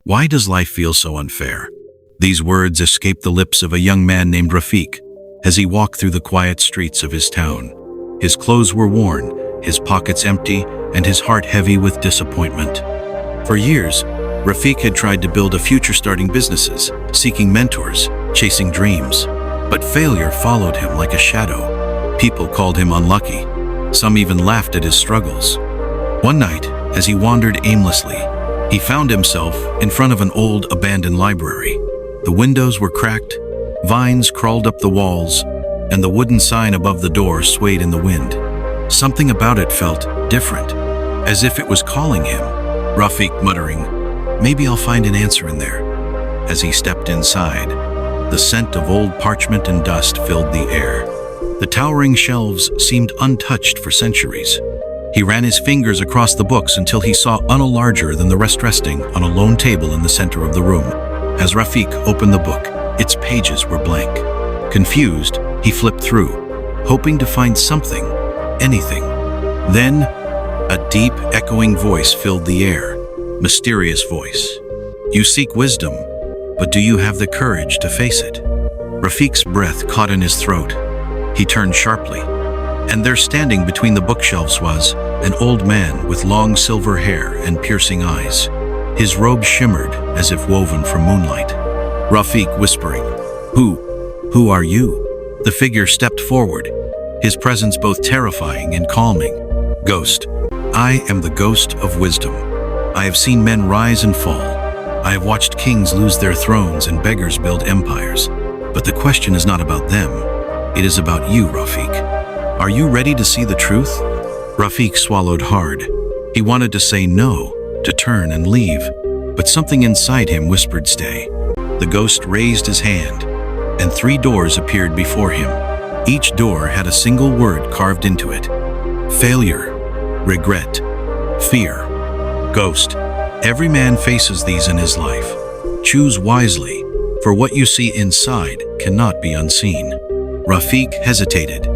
Why does life feel so unfair? These words escaped the lips of a young man named Rafiq as he walked through the quiet streets of his town. His clothes were worn, his pockets empty, and his heart heavy with disappointment. For years, Rafiq had tried to build a future starting businesses, seeking mentors, chasing dreams. But failure followed him like a shadow. People called him unlucky. Some even laughed at his struggles. One night, as he wandered aimlessly, he found himself in front of an old, abandoned library. The windows were cracked, vines crawled up the walls, and the wooden sign above the door swayed in the wind. Something about it felt different, as if it was calling him. Rafiq muttering, "Maybe I'll find an answer in there." As he stepped inside, the scent of old parchment and dust filled the air. The towering shelves seemed untouched for centuries. He ran his fingers across the books until he saw one larger than the rest resting on a lone table in the center of the room. As Rafiq opened the book, its pages were blank. Confused, he flipped through, hoping to find something, anything. Then, a deep, echoing voice filled the air. Mysterious voice. "You seek wisdom, but do you have the courage to face it?" Rafiq's breath caught in his throat. He turned sharply, and there standing between the bookshelves was an old man with long silver hair and piercing eyes. His robe shimmered as if woven from moonlight. Rafiq whispering, Who are you?" The figure stepped forward, his presence both terrifying and calming. "Ghost, I am the ghost of wisdom. I have seen men rise and fall. I have watched kings lose their thrones and beggars build empires. But the question is not about them. It is about you, Rafiq. Are you ready to see the truth?" Rafiq swallowed hard. He wanted to say no, to turn and leave, but something inside him whispered stay. The ghost raised his hand, and 3 doors appeared before him. Each door had a single word carved into it. Failure, regret, fear. Ghost, every man faces these in his life. Choose wisely, for what you see inside cannot be unseen. Rafiq hesitated,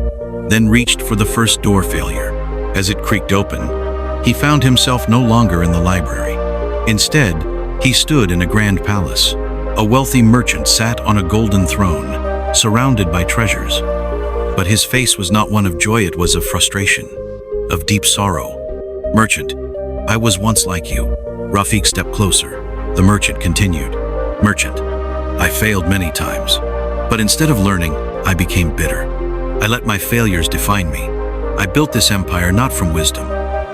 then reached for the first door. Failure. As it creaked open, he found himself no longer in the library. Instead, he stood in a grand palace. A wealthy merchant sat on a golden throne, surrounded by treasures. But his face was not one of joy, it was of frustration, of deep sorrow. "Merchant, I was once like you." Rafiq stepped closer. The merchant continued, "Merchant, I failed many times, but instead of learning, I became bitter. I let my failures define me. I built this empire not from wisdom,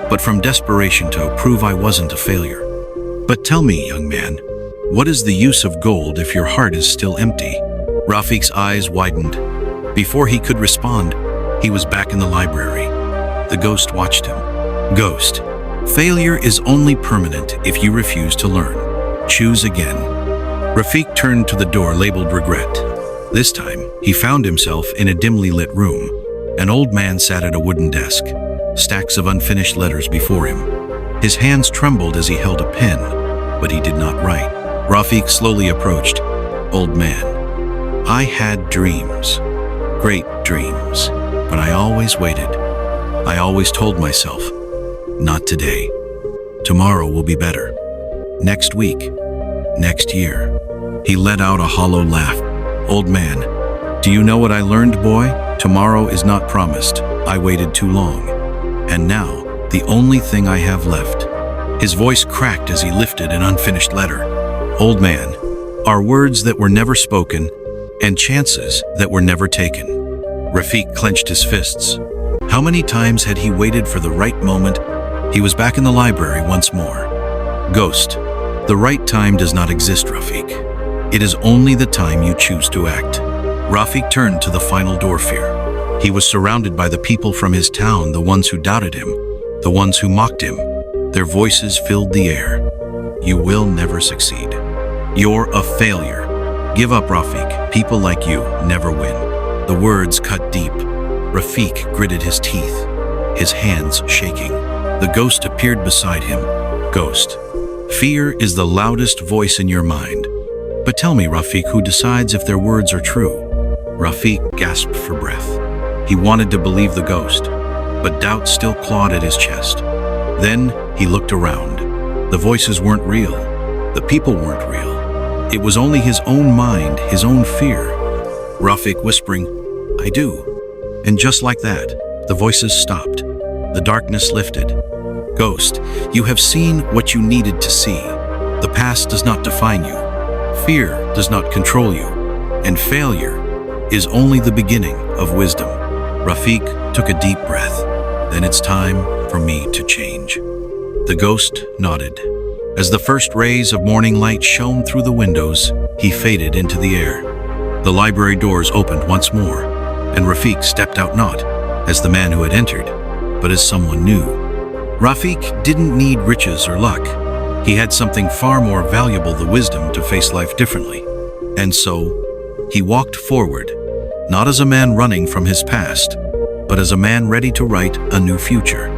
but from desperation to prove I wasn't a failure. But tell me, young man, what is the use of gold if your heart is still empty?" Rafiq's eyes widened. Before he could respond, he was back in the library. The ghost watched him. "Ghost, failure is only permanent if you refuse to learn. Choose again." Rafiq turned to the door labeled regret. This time, he found himself in a dimly lit room. An old man sat at a wooden desk, stacks of unfinished letters before him. His hands trembled as he held a pen, but he did not write. Rafiq slowly approached. "Old man, I had dreams, great dreams, but I always waited. I always told myself, not today. Tomorrow will be better. Next week, next year." He let out a hollow laugh. "Old man, do you know what I learned, boy? Tomorrow is not promised. I waited too long. And now, the only thing I have left." His voice cracked as he lifted an unfinished letter. "Old man, are words that were never spoken and chances that were never taken." Rafiq clenched his fists. How many times had he waited for the right moment? He was back in the library once more. "Ghost, the right time does not exist, Rafiq. It is only the time you choose to act." Rafiq turned to the final door. Fear. He was surrounded by the people from his town, the ones who doubted him, the ones who mocked him. Their voices filled the air. "You will never succeed. You're a failure. Give up, Rafiq. People like you never win." The words cut deep. Rafiq gritted his teeth, his hands shaking. The ghost appeared beside him. "Ghost, fear is the loudest voice in your mind. But tell me, Rafiq, who decides if their words are true?" Rafiq gasped for breath. He wanted to believe the ghost, but doubt still clawed at his chest. Then he looked around. The voices weren't real. The people weren't real. It was only his own mind, his own fear. Rafiq whispering, "I do." And just like that, the voices stopped. The darkness lifted. "Ghost, you have seen what you needed to see. The past does not define you. Fear does not control you. And failure is only the beginning of wisdom." Rafiq took a deep breath. "Then it's time for me to change." The ghost nodded. As the first rays of morning light shone through the windows, he faded into the air. The library doors opened once more, and Rafiq stepped out not as the man who had entered, but as someone new. Rafiq didn't need riches or luck. He had something far more valuable, the wisdom to face life differently. And so, he walked forward, not as a man running from his past, but as a man ready to write a new future.